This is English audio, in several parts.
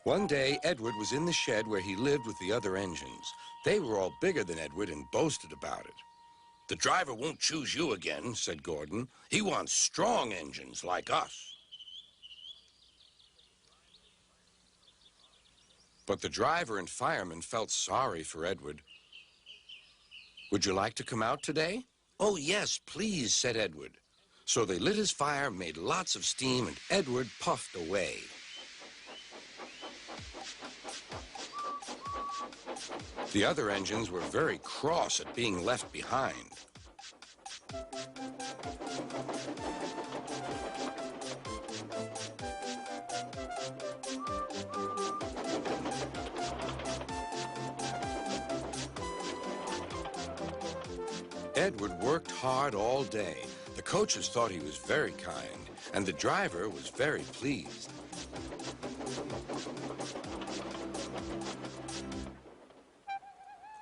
One day, Edward was in the shed where he lived with the other engines. They were all bigger than Edward and boasted about it. "The driver won't choose you again," said Gordon. "He wants strong engines like us." But the driver and fireman felt sorry for Edward. "Would you like to come out today?" "Oh, yes, please," said Edward. So they lit his fire, made lots of steam, and Edward puffed away. The other engines were very cross at being left behind. Edward worked hard all day. The coaches thought he was very kind, and the driver was very pleased.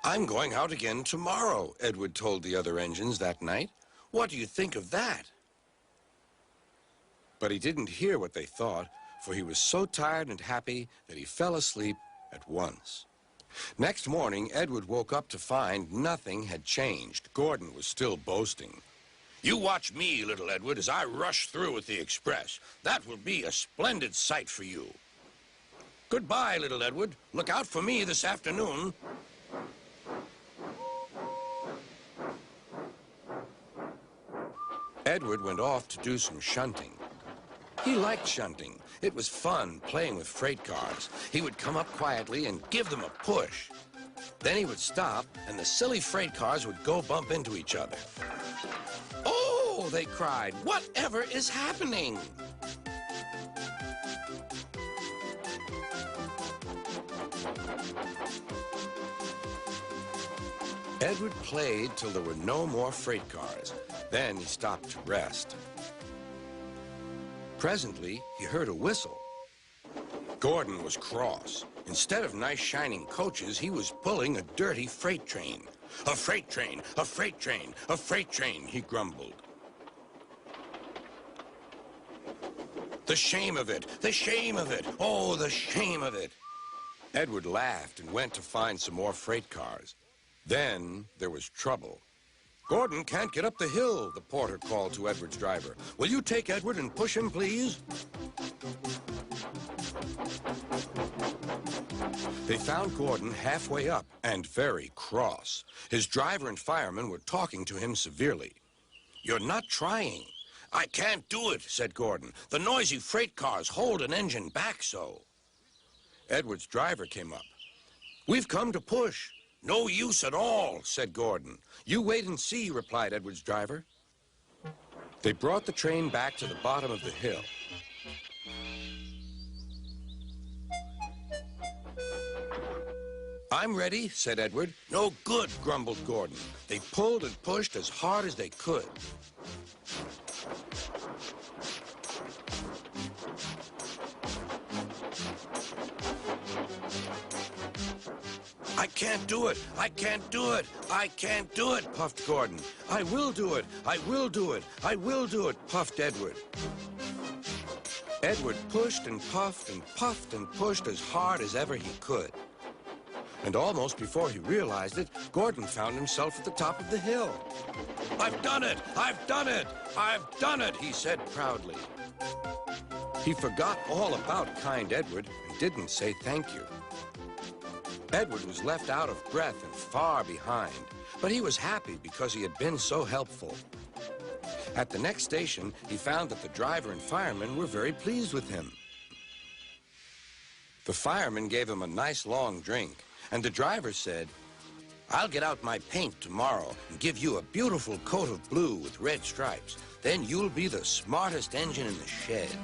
"I'm going out again tomorrow," Edward told the other engines that night. "What do you think of that?" But he didn't hear what they thought, for he was so tired and happy that he fell asleep at once. Next morning, Edward woke up to find nothing had changed. Gordon was still boasting. "You watch me, little Edward, as I rush through with the express. That will be a splendid sight for you. Goodbye, little Edward. Look out for me this afternoon." Edward went off to do some shunting. He liked shunting. It was fun playing with freight cars. He would come up quietly and give them a push. Then he would stop, and the silly freight cars would go bump into each other. "Oh!" they cried. "Whatever is happening?" Edward played till there were no more freight cars. Then he stopped to rest. Presently, he heard a whistle. Gordon was cross. Instead of nice shining coaches, he was pulling a dirty freight train. "A freight train, a freight train, a freight train," he grumbled. "The shame of it, the shame of it, oh, the shame of it." Edward laughed and went to find some more freight cars. Then there was trouble. "Gordon can't get up the hill," the porter called to Edward's driver. "Will you take Edward and push him, please?" They found Gordon halfway up and very cross. His driver and fireman were talking to him severely. "You're not trying." "I can't do it," said Gordon. "The noisy freight cars hold an engine back so." Edward's driver came up. "We've come to push." "No use at all," said Gordon. "You wait and see," replied Edward's driver. They brought the train back to the bottom of the hill. "I'm ready," said Edward. "No good," grumbled Gordon. They pulled and pushed as hard as they could. "I can't do it, I can't do it, I can't do it," puffed Gordon. "I will do it, I will do it, I will do it," puffed Edward. Edward pushed and puffed and puffed and pushed as hard as ever he could. And almost before he realized it, Gordon found himself at the top of the hill. "I've done it, I've done it, I've done it," he said proudly. He forgot all about kind Edward and didn't say thank you. Edward was left out of breath and far behind, but he was happy because he had been so helpful. At the next station, he found that the driver and fireman were very pleased with him. The fireman gave him a nice long drink, and the driver said, "I'll get out my paint tomorrow and give you a beautiful coat of blue with red stripes. Then you'll be the smartest engine in the shed."